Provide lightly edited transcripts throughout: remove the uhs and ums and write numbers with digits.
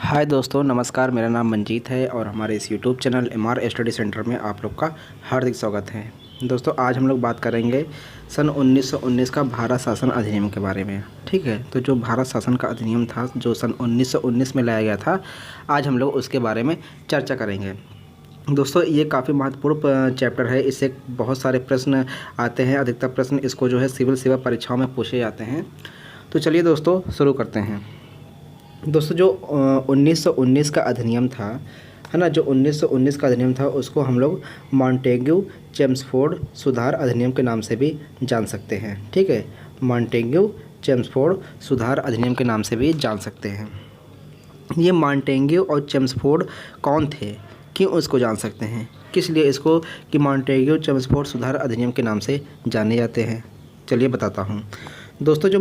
हाय दोस्तों, नमस्कार। मेरा नाम मंजीत है और हमारे इस YouTube channel MR study centre में आप लोग का हार्दिक स्वागत है। दोस्तों, आज हम लोग बात करेंगे सन 1919 का भारत शासन अधिनियम के बारे में। ठीक है, तो जो भारत शासन का अधिनियम था जो सन 1919 में लाया गया था, आज हम लोग उसके बारे में चर्चा करेंगे। दोस्तों, ये काफ़ी महत्वपूर्ण चैप्टर है। इससे बहुत सारे प्रश्न आते हैं। अधिकतर प्रश्न इसको जो है सिविल सेवा परीक्षाओं में पूछे जाते हैं। तो चलिए दोस्तों, शुरू करते हैं। दोस्तों, जो 1919 का अधिनियम था, है ना, जो 1919 का अधिनियम था उसको हम लोग मॉन्टेग्यू चेम्सफोर्ड सुधार अधिनियम के नाम से भी जान सकते हैं। ठीक है, मॉन्टेग्यू चेम्सफोर्ड सुधार अधिनियम के नाम से भी जान सकते हैं। ये मॉन्टेग्यू और चेम्सफोर्ड कौन थे, क्यों उसको जान सकते हैं, किस लिए इसको कि मॉन्टेग्यू चेम्सफोर्ड सुधार अधिनियम के नाम से जाने जाते हैं, चलिए बताता हूँ। दोस्तों, जो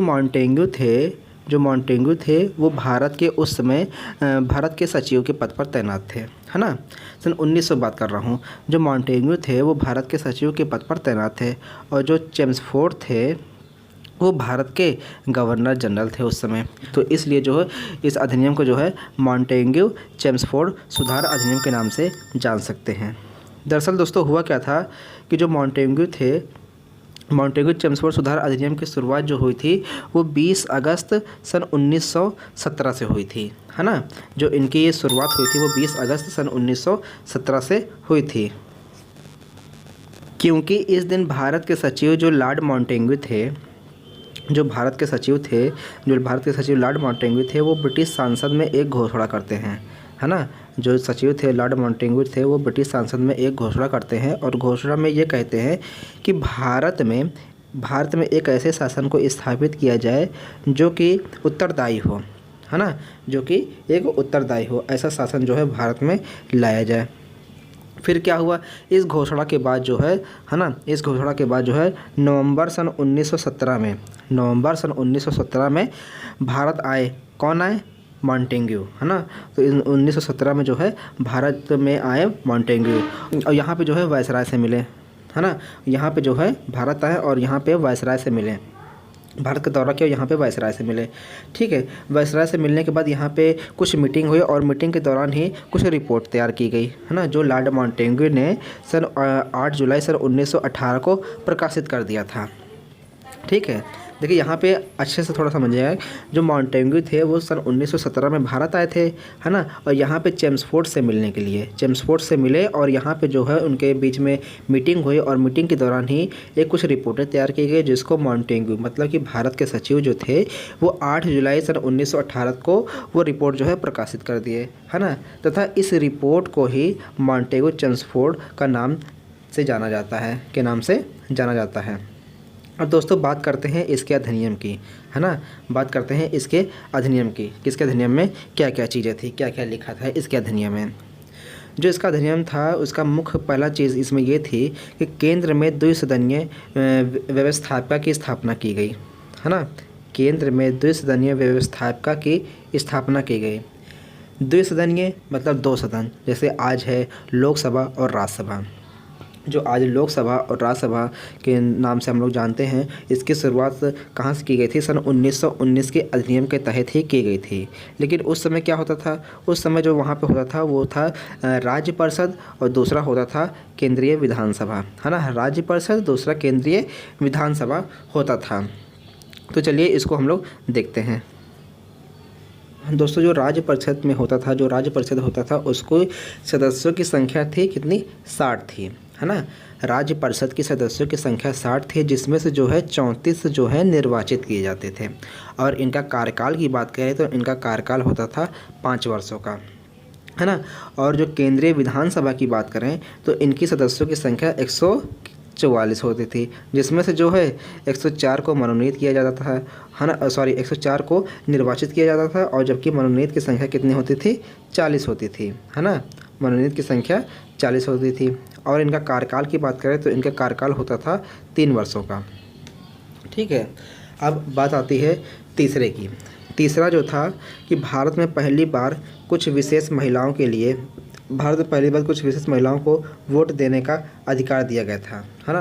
मॉन्टेग्यू थे वो भारत के उस समय भारत के सचिव के पद पर तैनात थे, है ना। सन 1900 बात कर रहा हूँ। जो मॉन्टेग्यू थे वो भारत के सचिव के पद पर तैनात थे और जो चेम्सफोर्ड थे वो भारत के गवर्नर जनरल थे उस समय। तो इसलिए जो है इस अधिनियम को जो है मॉन्टेग्यू चेम्सफोर्ड सुधार अधिनियम के नाम से जान सकते हैं। दरअसल दोस्तों, हुआ क्या था कि जो मॉन्टेग्यू चेम्सफोर्ड सुधार अधिनियम की शुरुआत जो हुई थी वो 20 अगस्त सन 1917 से हुई थी, है ना। जो इनकी ये शुरुआत हुई थी वो 20 अगस्त सन 1917 से हुई थी, क्योंकि इस दिन भारत के सचिव जो लॉर्ड मॉन्टेग्यू थे लॉर्ड मॉन्टेग्यू थे वो ब्रिटिश संसद में एक घोषणा करते हैं, है ना। जो सचिव थे लॉर्ड मॉन्टेग्यू थे वो ब्रिटिश संसद में एक घोषणा करते हैं और घोषणा में ये कहते हैं कि भारत में एक ऐसे शासन को स्थापित किया जाए जो कि उत्तरदायी हो, है ना, जो कि एक उत्तरदायी हो, ऐसा शासन जो है भारत में लाया जाए। फिर क्या हुआ, इस घोषणा के बाद जो है ना, नवंबर सन 1917 में भारत आए। कौन आए? मॉन्टेग्यू, है ना। तो 1917 में जो है भारत में आए मॉन्टेग्यू और यहाँ पे जो है वायसराय से मिले, है ना। यहाँ पे जो है भारत आए और यहाँ पे वायसराय से मिले, भारत का दौरा किया, यहाँ पे वायसराय से मिले। ठीक है, वायसराय से मिलने के बाद यहाँ पे कुछ मीटिंग हुई और मीटिंग के दौरान ही कुछ रिपोर्ट तैयार की गई, है ना, जो लॉर्ड मॉन्टेग्यू ने सन 8 जुलाई सन 1918 को प्रकाशित कर दिया था। ठीक है, देखिए यहाँ पे अच्छे से थोड़ा समझिएगा। जो मॉन्टेग्यू थे वो सन 1917 में भारत आए थे, है ना, और यहाँ पे चेम्सफोर्ड से मिले और यहाँ पे जो है उनके बीच में मीटिंग हुई और मीटिंग के दौरान ही एक कुछ रिपोर्टें तैयार की गई, जिसको मॉन्टेग्यू मतलब कि भारत के सचिव जो थे वो 8 जुलाई सन 1918 को वो रिपोर्ट जो है प्रकाशित कर दिए, है ना। तथा इस रिपोर्ट को ही मॉन्टेग्यू चेम्सफोर्ड का नाम से जाना जाता है, के नाम से जाना जाता है। अब दोस्तों, बात करते हैं इसके अधिनियम की, है ना। बात करते हैं इसके अधिनियम की, किसके अधिनियम में क्या क्या चीज़ें थी, क्या क्या लिखा था इसके अधिनियम में। जो इसका अधिनियम था उसका मुख्य पहला चीज़ इसमें ये थी कि केंद्र में द्विसदनीय व्यवस्थापिका की स्थापना की गई, है ना। केंद्र में द्विसदनीय व्यवस्थापिका की स्थापना की गई। द्विसदनीय मतलब 2 सदन, जैसे आज है लोकसभा और राज्यसभा। जो आज लोकसभा और राज्यसभा के नाम से हम लोग जानते हैं, इसकी शुरुआत कहाँ से की गई थी? सन 1919 के अधिनियम के तहत ही की गई थी। लेकिन उस समय क्या होता था? उस समय जो वहाँ पे होता था वो था राज्य परिषद और दूसरा होता था केंद्रीय विधानसभा, है ना। राज्य परिषद, दूसरा केंद्रीय विधानसभा होता था। तो चलिए इसको हम लोग देखते हैं। दोस्तों, जो राज्य परिषद होता था उसको सदस्यों की संख्या थी कितनी? 60 थी, है ना। राज्य परिषद की सदस्यों की संख्या 60 थी, जिसमें से जो है 34 जो है निर्वाचित किए जाते थे। और इनका कार्यकाल की बात करें तो इनका कार्यकाल होता था 5 वर्षों का, है ना। और जो केंद्रीय विधानसभा की बात करें तो इनकी सदस्यों की संख्या 144 होती थी, जिसमें से जो है 104 को मनोनीत किया जाता था, है ना। 104 को निर्वाचित किया जाता था और जबकि मनोनीत की संख्या कितनी होती थी? 40 होती थी, है ना। मनोनीत की संख्या 40 होती थी। और इनका कार्यकाल की बात करें तो इनका कार्यकाल होता था 3 वर्षों का। ठीक है, अब बात आती है तीसरे की। तीसरा जो था कि भारत में पहली बार कुछ विशेष महिलाओं को वोट देने का अधिकार दिया गया था, है ना।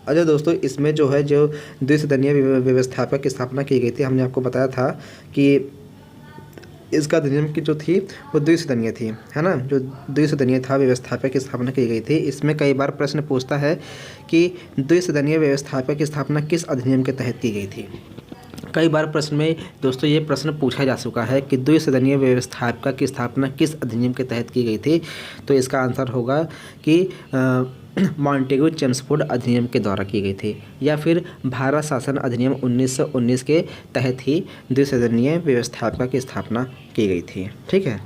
अच्छा दोस्तों, इसमें जो है जो द्विसदनीय व्यवस्थापक की स्थापना की गई थी, हमने आपको बताया था कि इसका अधिनियम की जो थी वो द्विसदनीय थी, है ना, जो द्विसदनीय था व्यवस्थापक की स्थापना की गई थी। इसमें कई बार प्रश्न पूछता है कि द्विसदनीय व्यवस्थापक की स्थापना किस अधिनियम के तहत की गई थी। कई बार प्रश्न में दोस्तों ये प्रश्न पूछा जा चुका है कि द्विसदनीय व्यवस्थापिका की स्थापना किस अधिनियम के तहत की गई थी। तो इसका आंसर होगा कि मॉन्टेग्यू चेम्सफोर्ड अधिनियम के द्वारा की गई थी, या फिर भारत शासन अधिनियम 1919 के तहत ही द्विसदनीय व्यवस्थापिका की स्थापना की गई थी। ठीक है,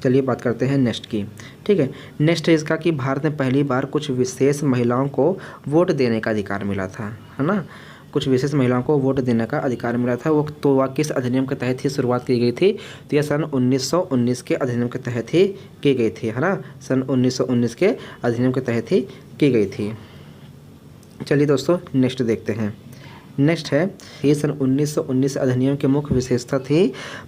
चलिए बात करते हैं नेक्स्ट की। ठीक है, नेक्स्ट है इसका कि भारत में पहली बार कुछ विशेष महिलाओं को वोट देने का अधिकार मिला था, है ना, कुछ विशेष महिलाओं को वोट देने का अधिकार मिला था। वो तो वह किस अधिनियम के तहत ही शुरुआत की गई थी। तो यह सन 1919 के अधिनियम के तहत ही की गई थी, है ना, सन 1919 के अधिनियम के तहत ही की गई थी। चलिए दोस्तों नेक्स्ट देखते हैं। नेक्स्ट है ये सन 1919 अधिनियम की मुख्य विशेषता थी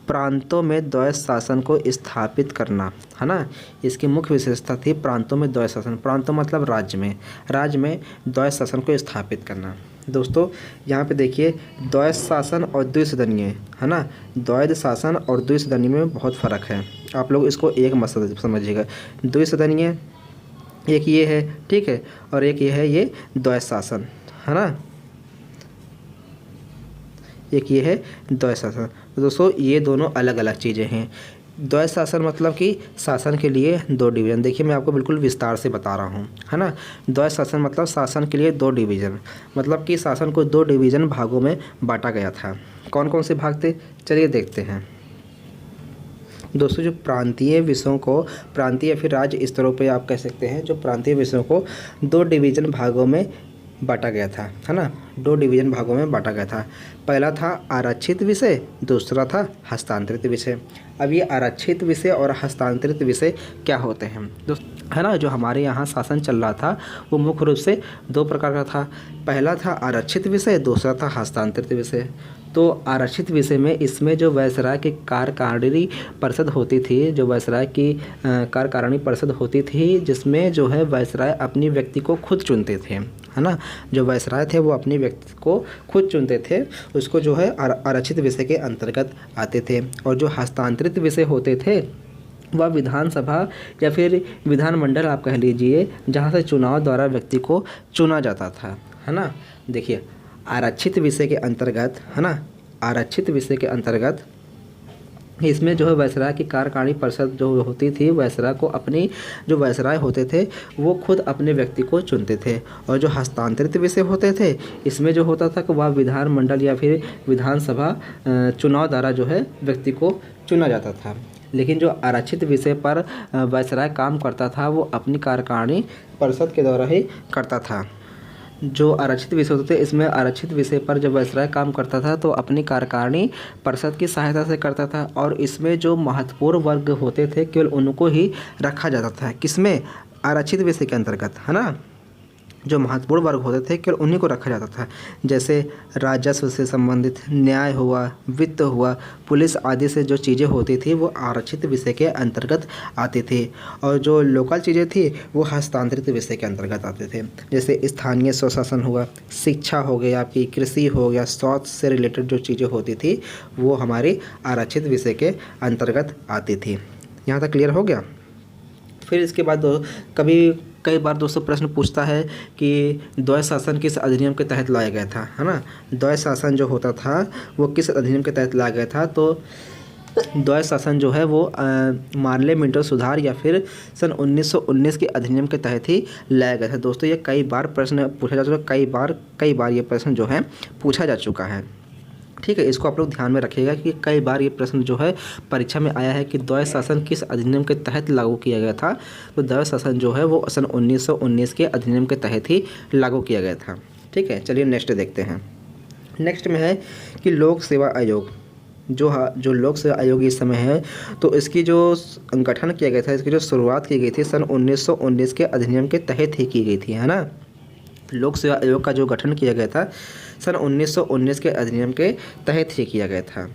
प्रांतों में द्वैध शासन को स्थापित करना, है ना। इसकी मुख्य विशेषता थी प्रांतों में द्वैध शासन, प्रांतों मतलब राज्य में द्वैध शासन को स्थापित करना। दोस्तों यहाँ पे देखिए द्वैध शासन और द्विसदनीय, है ना, द्वैध शासन और द्विसदनीय में बहुत फ़र्क है। आप लोग इसको एक मत समझिएगा। द्विसदनीय एक ये है, ठीक है, और एक ये है ये द्वैध शासन, है ना, एक ये है द्वैध शासन। तो दोस्तों ये दोनों अलग अलग चीज़ें हैं। द्वैध शासन मतलब कि शासन के लिए दो डिवीज़न। देखिए मैं आपको बिल्कुल विस्तार से बता रहा हूँ, है ना। द्वैध शासन मतलब शासन के लिए दो डिवीज़न, मतलब कि शासन को दो डिवीज़न भागों में बांटा गया था। कौन कौन से भाग थे, चलिए देखते हैं। दोस्तों जो प्रांतीय विषयों को, प्रांतीय या फिर राज्य स्तरों पे आप कह सकते हैं, जो प्रांतीय विषयों को दो डिवीज़न भागों में बांटा गया था, है ना, दो डिवीज़न भागों में बांटा गया था। पहला था आरक्षित विषय, दूसरा था हस्तांतरित विषय। अब ये आरक्षित विषय और हस्तांतरित विषय क्या होते हैं दोस्तों, है ना। जो हमारे यहाँ शासन चल रहा था वो मुख्य रूप से दो प्रकार का था। पहला था आरक्षित विषय, दूसरा था हस्तांतरित विषय। तो आरक्षित विषय में इसमें जो वायसराय की कार्यकारिणी परिषद होती थी, जो वायसराय की कार्यकारिणी परिषद होती थी, जिसमें जो है वायसराय अपनी व्यक्ति को खुद चुनते थे, है ना। जो वायसराय थे वो अपनी व्यक्ति को खुद चुनते थे, उसको जो है आरक्षित विषय के अंतर्गत आते थे। और जो हस्तांतरित विषय होते थे वह विधानसभा या फिर विधानमंडल आप कह लीजिए, जहाँ से चुनाव द्वारा व्यक्ति को चुना जाता था, है ना। देखिए आरक्षित विषय के अंतर्गत, है ना, आरक्षित विषय के अंतर्गत इसमें जो है वायसराय की कार्यकारिणी परिषद जो होती थी, वायसराय को अपनी जो वायसराय होते थे वो खुद अपने व्यक्ति को चुनते थे। और जो हस्तांतरित विषय होते थे इसमें जो होता था कि वह विधानमंडल या फिर विधानसभा चुनाव द्वारा जो है व्यक्ति को चुना जाता था। लेकिन जो आरक्षित विषय पर वायसराय काम करता था वो अपनी कार्यकारिणी परिषद के द्वारा ही करता था। जो आरक्षित विषय होते थे इसमें आरक्षित विषय पर जब वायसराय काम करता था तो अपनी कार्यकारिणी परिषद की सहायता से करता था। और इसमें जो महत्वपूर्ण वर्ग होते थे केवल उनको ही रखा जाता था, किसमें, आरक्षित विषय के अंतर्गत, है ना। जो महत्वपूर्ण वर्ग होते थे केवल उन्हीं को रखा जाता था। जैसे राजस्व से संबंधित, न्याय हुआ, वित्त हुआ, पुलिस आदि से जो चीज़ें होती थी वो आरक्षित विषय के अंतर्गत आती थी। और जो लोकल चीज़ें थी वो हस्तांतरित विषय के अंतर्गत आते थे। जैसे स्थानीय स्वशासन हुआ, शिक्षा हो गया, आपकी कृषि हो गया, स्वास्थ्य से रिलेटेड जो चीज़ें होती थी वो हमारी आरक्षित विषय के अंतर्गत आती थी। यहाँ तक क्लियर हो गया। फिर इसके बाद कई बार दोस्तों प्रश्न पूछता है कि द्वैध शासन किस अधिनियम के तहत लाया गया था, है ना। द्वैध शासन जो होता था वो किस अधिनियम के तहत लाया गया था। तो द्वैध शासन जो है वो मार्ले मिंटो सुधार या फिर सन 1919 के अधिनियम के तहत ही लाया गया था। दोस्तों ये कई बार प्रश्न पूछा जा चुका, कई बार ये प्रश्न जो है पूछा जा चुका है। ठीक है, इसको आप लोग ध्यान में रखिएगा कि कई बार ये प्रश्न जो है परीक्षा में आया है कि द्वैध शासन किस अधिनियम के तहत लागू किया गया था। तो द्वैध शासन जो है वो सन 1919 के अधिनियम के तहत ही लागू किया गया था। ठीक है, चलिए नेक्स्ट देखते हैं। नेक्स्ट में है कि लोक सेवा आयोग, जो लोक सेवा आयोग इस समय है तो इसकी जो गठन किया गया था, इसकी जो शुरुआत की गई थी सन 1919 के अधिनियम के तहत ही की गई थी, है ना। लोक सेवा आयोग का जो गठन किया गया था सन 1919 के अधिनियम के तहत ही किया गया था।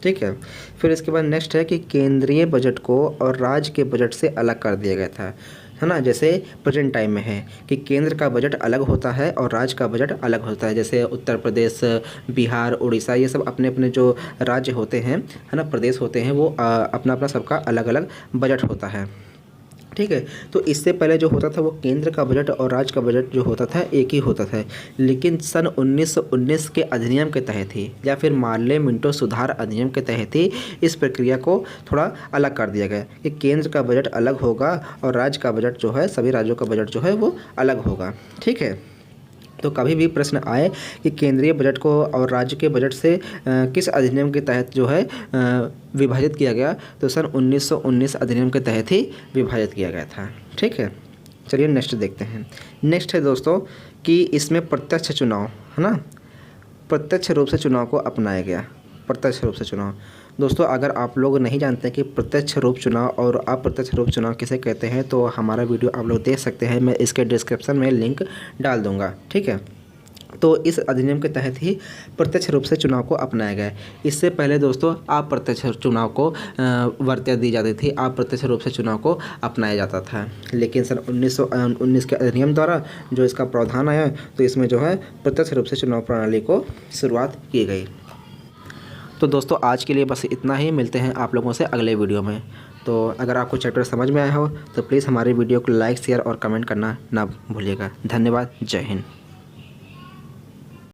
ठीक है, फिर इसके बाद नेक्स्ट है कि केंद्रीय बजट को और राज्य के बजट से अलग कर दिया गया था, है ना। जैसे प्रेजेंट टाइम में है कि केंद्र का बजट अलग होता है और राज्य का बजट अलग होता है। जैसे उत्तर प्रदेश, बिहार, उड़ीसा, ये सब अपने अपने जो राज्य होते हैं, है ना, प्रदेश होते हैं, वो अपना अपना सबका अलग अलग बजट होता है। ठीक है। तो इससे पहले जो होता था वो केंद्र का बजट और राज्य का बजट जो होता था एक ही होता था। लेकिन सन 1919 के अधिनियम के तहत ही, या फिर मार्ले मिंटो सुधार अधिनियम के तहत ही इस प्रक्रिया को थोड़ा अलग कर दिया गया कि केंद्र का बजट अलग होगा और राज्य का बजट जो है, सभी राज्यों का बजट जो है वो अलग होगा। ठीक है। तो कभी भी प्रश्न आए कि केंद्रीय बजट को और राज्य के बजट से किस अधिनियम के तहत जो है विभाजित किया गया, तो सन 1919 अधिनियम के तहत ही विभाजित किया गया था। ठीक है। चलिए नेक्स्ट देखते हैं। नेक्स्ट है दोस्तों कि इसमें प्रत्यक्ष चुनाव, है ना, प्रत्यक्ष रूप से चुनाव को अपनाया गया। प्रत्यक्ष रूप से चुनाव दोस्तों, अगर आप लोग नहीं जानते कि प्रत्यक्ष रूप चुनाव और अप्रत्यक्ष रूप चुनाव किसे कहते हैं, तो हमारा वीडियो आप लोग देख सकते हैं, मैं इसके डिस्क्रिप्शन में लिंक डाल दूंगा। ठीक है। तो इस अधिनियम के तहत ही प्रत्यक्ष रूप से चुनाव को अपनाया गया। इससे पहले दोस्तों अप्रत्यक्ष चुनाव को वर्तिया दी जाती थी, अप्रत्यक्ष रूप से चुनाव को अपनाया जाता था। लेकिन सन 1919 के अधिनियम द्वारा जो इसका प्रावधान आया, तो इसमें जो है प्रत्यक्ष रूप से चुनाव प्रणाली को शुरुआत की गई। तो दोस्तों आज के लिए बस इतना ही, मिलते हैं आप लोगों से अगले वीडियो में। तो अगर आपको चैप्टर समझ में आया हो तो प्लीज़ हमारे वीडियो को लाइक, शेयर और कमेंट करना ना भूलिएगा। धन्यवाद। जय हिंद।